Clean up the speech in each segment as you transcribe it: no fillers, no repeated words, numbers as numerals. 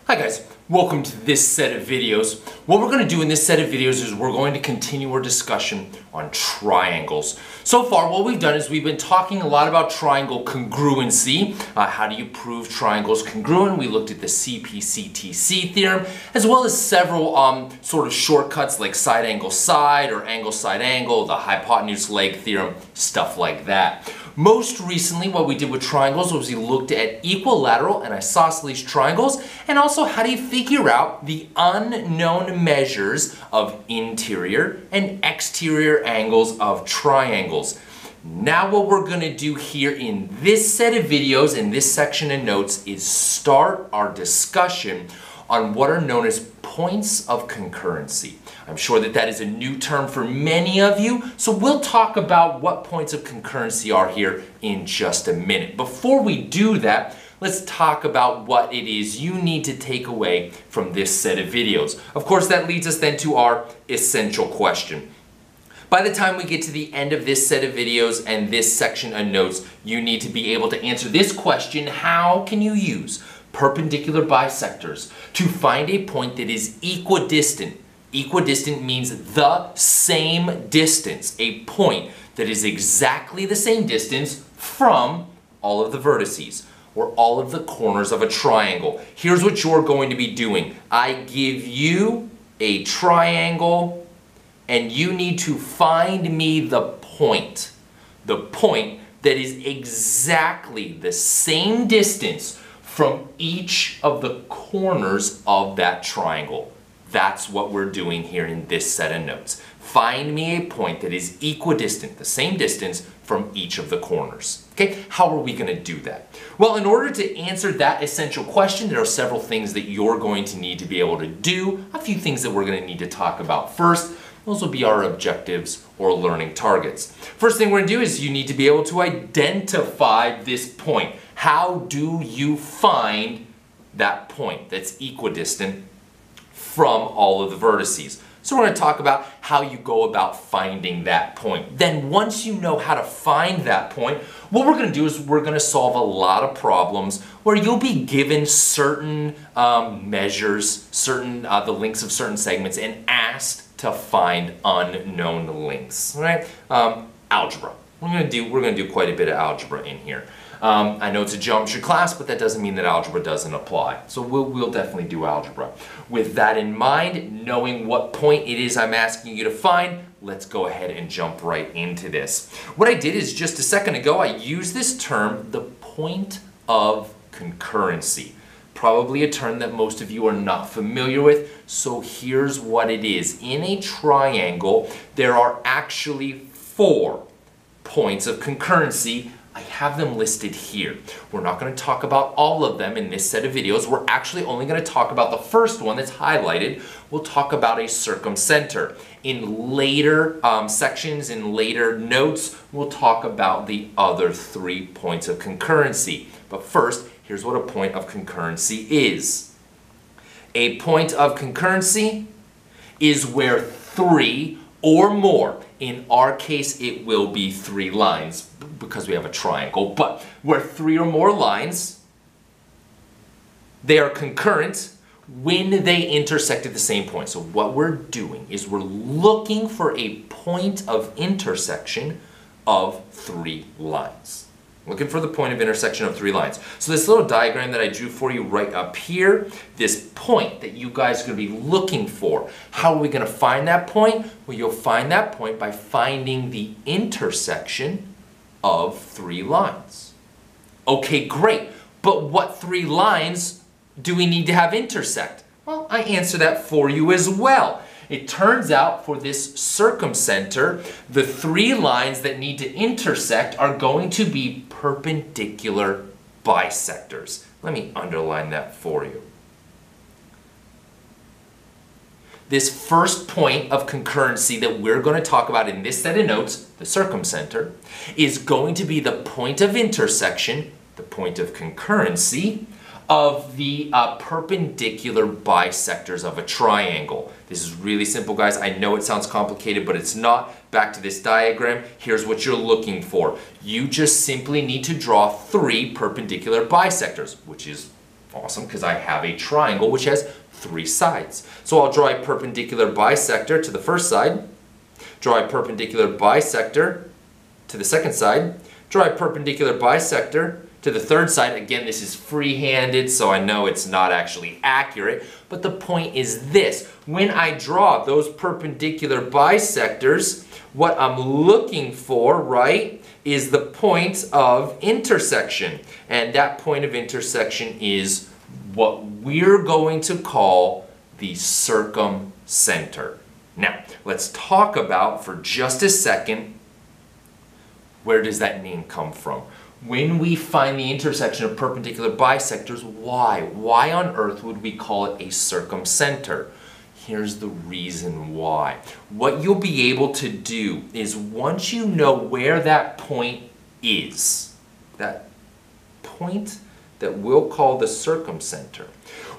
Hi guys, welcome to this set of videos. What we're going to do in this set of videos is we're going to continue our discussion on triangles. So far what we've done is we've been talking a lot about triangle congruency. How do you prove triangles congruent? We looked at the CP-CTC theorem as well as several sort of shortcuts like side angle side or angle side angle, the hypotenuse leg theorem, stuff like that. Most recently, what we did with triangles was we looked at equilateral and isosceles triangles, and also how do you figure out the unknown measures of interior and exterior angles of triangles. Now what we're going to do here in this set of videos, in this section of notes, is start our discussion on what are known as points of concurrency. I'm sure that that is a new term for many of you, so we'll talk about what points of concurrency are here in just a minute. Before we do that, let's talk about what it is you need to take away from this set of videos. Of course, that leads us then to our essential question. By the time we get to the end of this set of videos and this section of notes, you need to be able to answer this question: how can you use perpendicular bisectors to find a point that is equidistant? Equidistant means the same distance, a point that is exactly the same distance from all of the vertices or all of the corners of a triangle. Here's what you're going to be doing. I give you a triangle and you need to find me the point that is exactly the same distance from each of the corners of that triangle. That's what we're doing here in this set of notes. Find me a point that is equidistant, the same distance from each of the corners. Okay, how are we going to do that? Well, in order to answer that essential question, there are several things that you're going to need to be able to do. A few things that we're going to need to talk about first. Those will be our objectives or learning targets. First thing we're going to do is you need to be able to identify this point. How do you find that point that's equidistant from all of the vertices? So we're going to talk about how you go about finding that point. Then once you know how to find that point, what we're going to do is we're going to solve a lot of problems where you'll be given certain measures, the lengths of certain segments, and asked to find unknown lengths. Right? Algebra. We're going to do quite a bit of algebra in here. I know it's a geometry class, but that doesn't mean that algebra doesn't apply. So we'll definitely do algebra. With that in mind, knowing what point it is I'm asking you to find, let's go ahead and jump right into this. What I did is just a second ago, I used this term, the point of concurrency. Probably a term that most of you are not familiar with, so here's what it is. In a triangle, there are actually 4 points of concurrency. I have them listed here. We're not going to talk about all of them in this set of videos. We're actually only going to talk about the first one that's highlighted. We'll talk about a circumcenter. In later sections, in later notes, we'll talk about the other 3 points of concurrency. But first, here's what a point of concurrency is. A point of concurrency is where 3 or more, in our case it will be 3 lines because we have a triangle, but where 3 or more lines, they are concurrent when they intersect at the same point. So what we're doing is we're looking for a point of intersection of 3 lines. Looking for the point of intersection of 3 lines. So this little diagram that I drew for you right up here, this point that you guys are going to be looking for. How are we going to find that point? Well, you'll find that point by finding the intersection of 3 lines. Okay, great. But what 3 lines do we need to have intersect? Well, I answer that for you as well. It turns out for this circumcenter, the 3 lines that need to intersect are going to be perpendicular bisectors. Let me underline that for you. This first point of concurrency that we're going to talk about in this set of notes, the circumcenter, is going to be the point of intersection, the point of concurrency, of the perpendicular bisectors of a triangle. This is really simple, guys. I know it sounds complicated, but it's not. Back to this diagram, here's what you're looking for. You just simply need to draw 3 perpendicular bisectors, which is Awesome, because I have a triangle which has 3 sides. So I'll draw a perpendicular bisector to the first side, draw a perpendicular bisector to the second side, draw a perpendicular bisector to the third side. Again, this is free-handed, so I know it's not actually accurate, but the point is this. When I draw those perpendicular bisectors, what I'm looking for, right, is the point of intersection. And that point of intersection is what we're going to call the circumcenter. Now, let's talk about, for just a second, where does that name come from? When we find the intersection of perpendicular bisectors, why? Why on earth would we call it a circumcenter? Here's the reason why. What you'll be able to do is, once you know where that point is, that point that we'll call the circumcenter,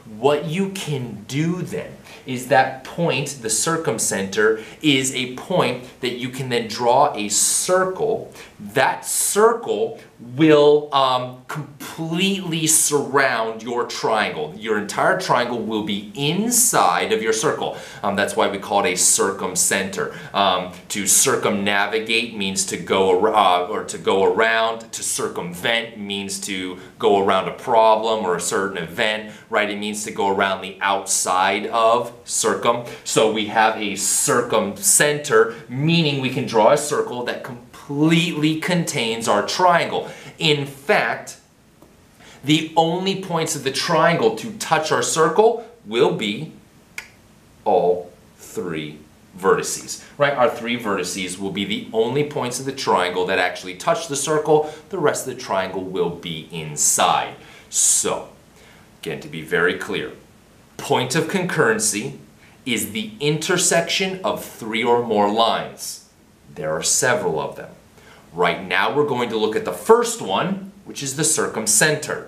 what you can do then is that point, the circumcenter, is a point that you can then draw a circle. That circle will completely surround your triangle. Your entire triangle will be inside of your circle. That's why we call it a circumcenter. To circumnavigate means to go around. To circumvent means to go around a problem or a certain event, right? It means to go around the outside of circum. So we have a circumcenter, meaning we can draw a circle that completely contains our triangle. In fact, the only points of the triangle to touch our circle will be all 3 vertices, right? Our 3 vertices will be the only points of the triangle that actually touch the circle. The rest of the triangle will be inside. So, again, to be very clear, point of concurrency is the intersection of 3 or more lines. There are several of them. Right now we're going to look at the first one, which is the circumcenter.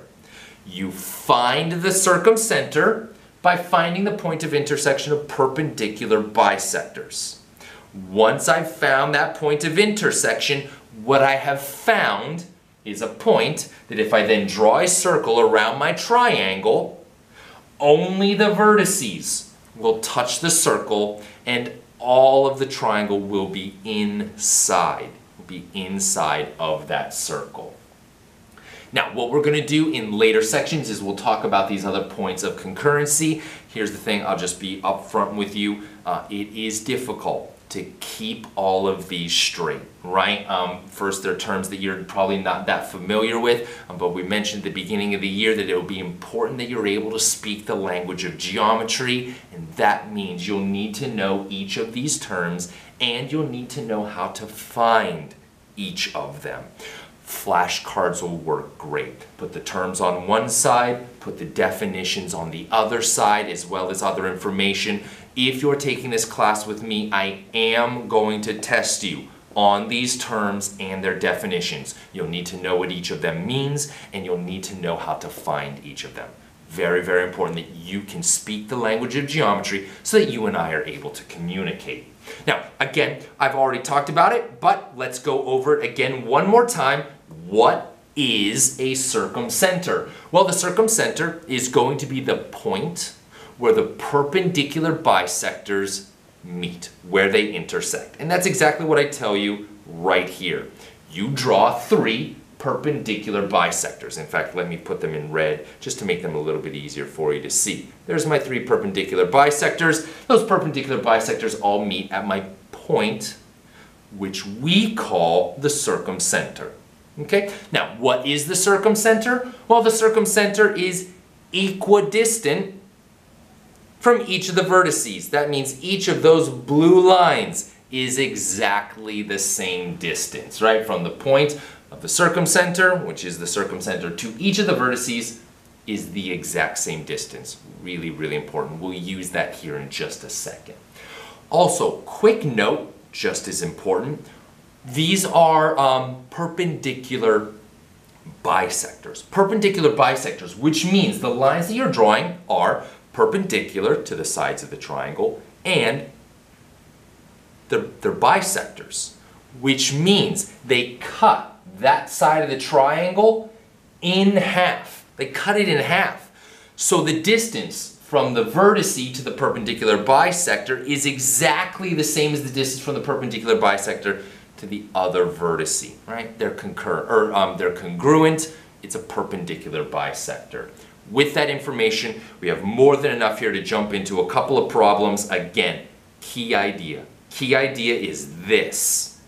You find the circumcenter by finding the point of intersection of perpendicular bisectors. Once I've found that point of intersection, what I have found is a point that if I then draw a circle around my triangle, only the vertices will touch the circle and all of the triangle will be inside of that circle. Now, what we're going to do in later sections is we'll talk about these other points of concurrency. Here's the thing, I'll just be upfront with you. It is difficult to keep all of these straight, right? First, there are terms that you're probably not that familiar with, but we mentioned at the beginning of the year that it will be important that you're able to speak the language of geometry, and that means you'll need to know each of these terms, and you'll need to know how to find each of them. Flashcards will work great. Put the terms on one side, put the definitions on the other side, as well as other information. If you're taking this class with me, I am going to test you on these terms and their definitions. You'll need to know what each of them means, and you'll need to know how to find each of them. Very, very important that you can speak the language of geometry so that you and I are able to communicate. Now, again, I've already talked about it, but let's go over it again one more time. What is a circumcenter? Well, the circumcenter is going to be the point where the perpendicular bisectors meet, where they intersect. And that's exactly what I tell you right here. You draw 3 perpendicular bisectors. In fact, let me put them in red just to make them a little bit easier for you to see. There's my 3 perpendicular bisectors. Those perpendicular bisectors all meet at my point, which we call the circumcenter. Okay? Now, what is the circumcenter? Well, the circumcenter is equidistant from each of the vertices. That means each of those blue lines is exactly the same distance, right? From the point of the circumcenter, which is the circumcenter, to each of the vertices is the exact same distance. Really, really important. We'll use that here in just a second. Also, quick note, just as important, these are perpendicular bisectors. Perpendicular bisectors, which means the lines that you're drawing are perpendicular to the sides of the triangle, and they're bisectors, which means they cut that side of the triangle in half. They cut it in half. So the distance from the vertice to the perpendicular bisector is exactly the same as the distance from the perpendicular bisector to the other vertice, right? They're they're congruent. It's a perpendicular bisector. With that information, we have more than enough here to jump into a couple of problems. Again, key idea. Key idea is this.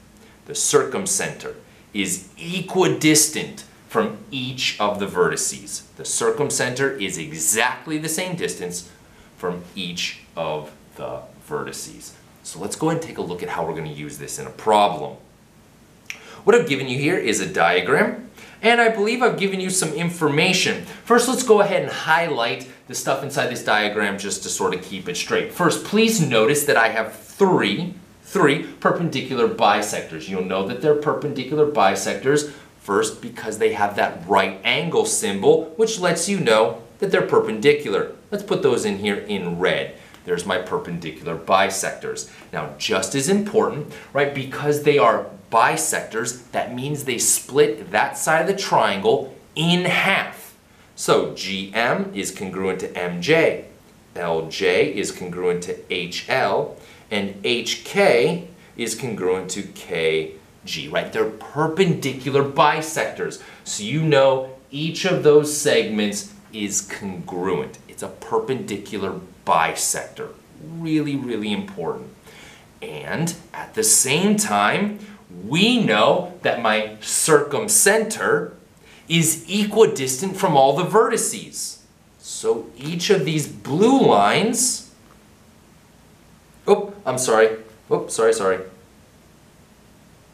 The circumcenter is equidistant from each of the vertices. The circumcenter is exactly the same distance from each of the vertices. So let's go ahead and take a look at how we're going to use this in a problem. What I've given you here is a diagram, and I believe I've given you some information. First, let's go ahead and highlight the stuff inside this diagram just to sort of keep it straight. First, please notice that I have three perpendicular bisectors. You'll know that they're perpendicular bisectors first because they have that right angle symbol, which lets you know that they're perpendicular. Let's put those in here in red. There's my perpendicular bisectors. Now, just as important, right, because they are bisectors, that means they split that side of the triangle in half. So GM is congruent to MJ, LJ is congruent to HL, and HK is congruent to KG, right? They're perpendicular bisectors. So you know each of those segments is congruent. It's a perpendicular bisector. Really, really important. And at the same time, we know that my circumcenter is equidistant from all the vertices. So each of these blue lines, sorry.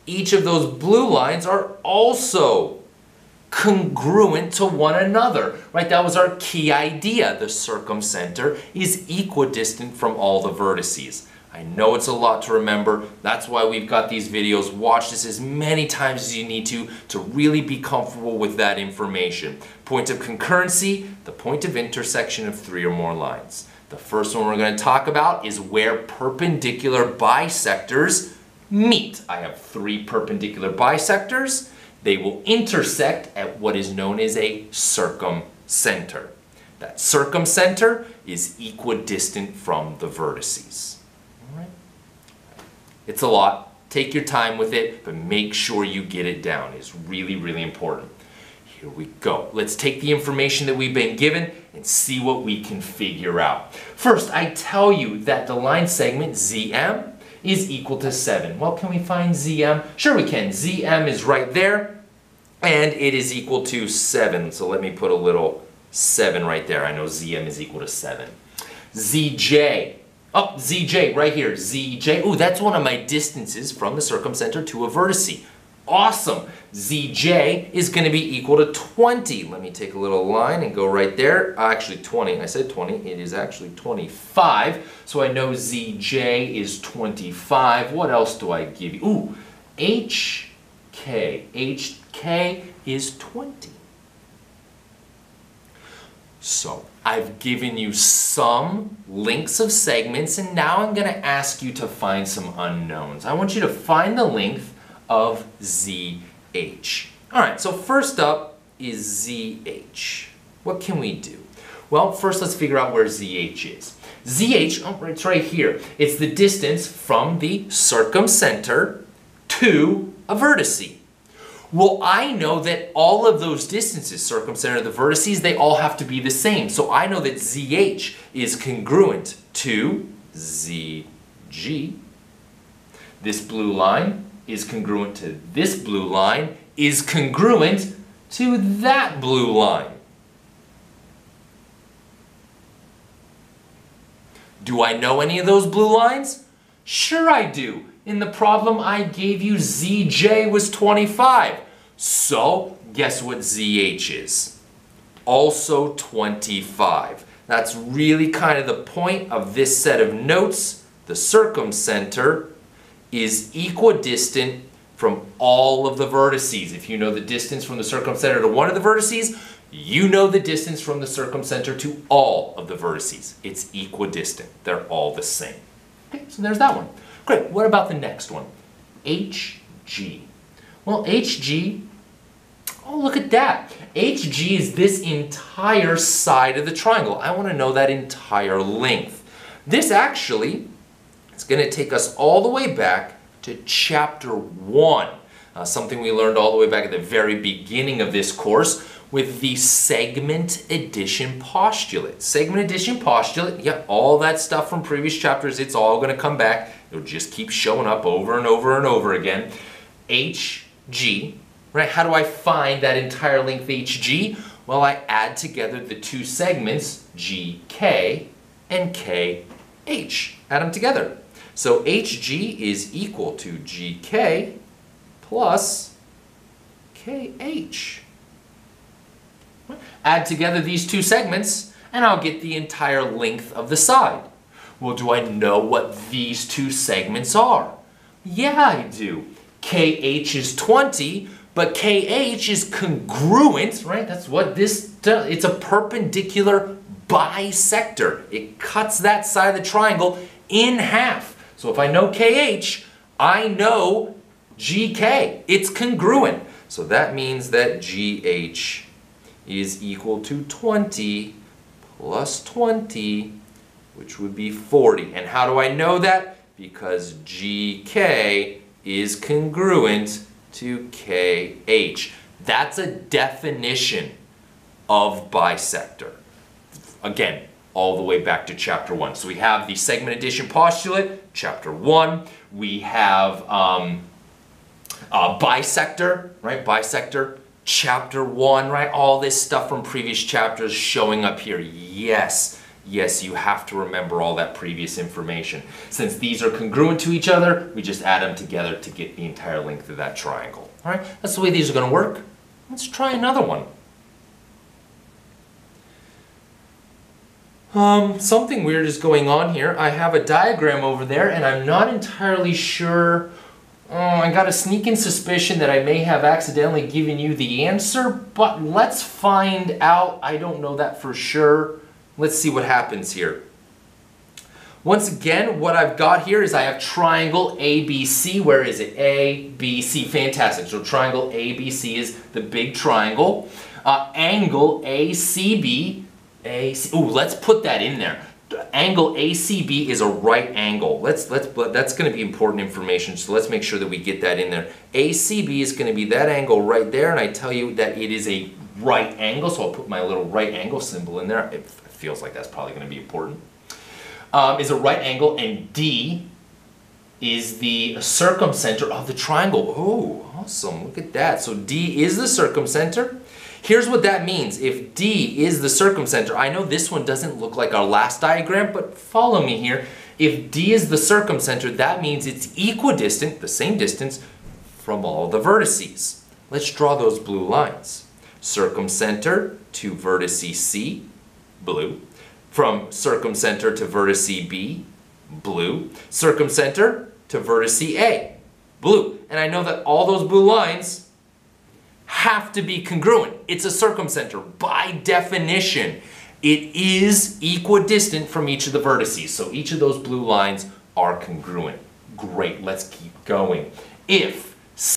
Each of those blue lines are also congruent to one another, right? That was our key idea. The circumcenter is equidistant from all the vertices. I know it's a lot to remember. That's why we've got these videos. Watch this as many times as you need to really be comfortable with that information. Point of concurrency, the point of intersection of three or more lines. The first one we're going to talk about is where perpendicular bisectors meet. I have three perpendicular bisectors. They will intersect at what is known as a circumcenter. That circumcenter is equidistant from the vertices. All right. It's a lot. Take your time with it, but make sure you get it down. It's really, really important. Here we go. Let's take the information that we've been given and see what we can figure out. First, I tell you that the line segment ZM is equal to 7. Well, can we find ZM? Sure we can. ZM is right there, and it is equal to 7. So let me put a little 7 right there. I know ZM is equal to 7. ZJ. Oh, ZJ right here. ZJ. Ooh, that's one of my distances from the circumcenter to a vertice. Awesome. ZJ is going to be equal to 20. Let me take a little line and go right there. Actually 20. I said 20. It is actually 25. So I know ZJ is 25. What else do I give you? Ooh, HK. HK is 20. So I've given you some lengths of segments, and now I'm going to ask you to find some unknowns. I want you to find the length of ZH. All right, so first up is ZH. What can we do? Well, first let's figure out where ZH is. ZH, oh, it's right here. It's the distance from the circumcenter to a vertice. Well, I know that all of those distances, circumcenter, the vertices, they all have to be the same. So I know that ZH is congruent to ZG. This blue line is congruent to this blue line, is congruent to that blue line. Do I know any of those blue lines? Sure I do. In the problem I gave you, ZJ was 25. So, guess what ZH is? Also 25. That's really kind of the point of this set of notes. The circumcenter is equidistant from all of the vertices. If you know the distance from the circumcenter to one of the vertices, you know the distance from the circumcenter to all of the vertices. It's equidistant. They're all the same. Okay, so there's that one. Great. What about the next one? HG. Well, HG Oh, look at that. HG is this entire side of the triangle. I want to know that entire length. This actually is going to take us all the way back to chapter 1. Something we learned all the way back at the very beginning of this course with the segment addition postulate. Segment addition postulate, yeah, all that stuff from previous chapters, it's all going to come back. It'll just keep showing up over and over and over again. HG, right? How do I find that entire length HG? Well, I add together the two segments, GK and KH. Add them together. So HG is equal to GK plus KH. Add together these two segments and I'll get the entire length of the side. Well, do I know what these two segments are? Yeah, I do. KH is 20, but KH is congruent, right? That's what this does. It's a perpendicular bisector. It cuts that side of the triangle in half. So if I know KH, I know GK. It's congruent. So that means that GH is equal to 20 plus 20, which would be 40. And how do I know that? Because GK is congruent to KH. That's a definition of bisector. Again, all the way back to chapter 1. So we have the segment addition postulate, chapter 1. We have bisector, right? Bisector, chapter 1, right? All this stuff from previous chapters showing up here. Yes, you have to remember all that previous information. Since these are congruent to each other, we just add them together to get the entire length of that triangle. All right, that's the way these are going to work. Let's try another one. Something weird is going on here. I have a diagram over there and I'm not entirely sure. I got a sneaking suspicion that I may have accidentally given you the answer, but let's find out. I don't know that for sure. Let's see what happens here. Once again, what I've got here is I have triangle ABC. Where is it? ABC. Fantastic. So triangle ABC is the big triangle. Angle ACB. Ooh, let's put that in there. Angle ACB is a right angle. That's going to be important information, so let's make sure that we get that in there. ACB is going to be that angle right there, and I tell you that it is a right angle, so I'll put my little right angle symbol in there. It feels like that's probably going to be important. Is a right angle, and D is the circumcenter of the triangle. Oh, awesome. Look at that. So D is the circumcenter. Here's what that means. If D is the circumcenter, I know this one doesn't look like our last diagram, but follow me here. If D is the circumcenter, that means it's equidistant, the same distance, from all the vertices. Let's draw those blue lines. Circumcenter to vertice C, blue. From circumcenter to vertice B, blue. Circumcenter to vertice A, blue. And I know that all those blue lines have to be congruent. It's a circumcenter. By definition, it is equidistant from each of the vertices. So each of those blue lines are congruent. Great, let's keep going. If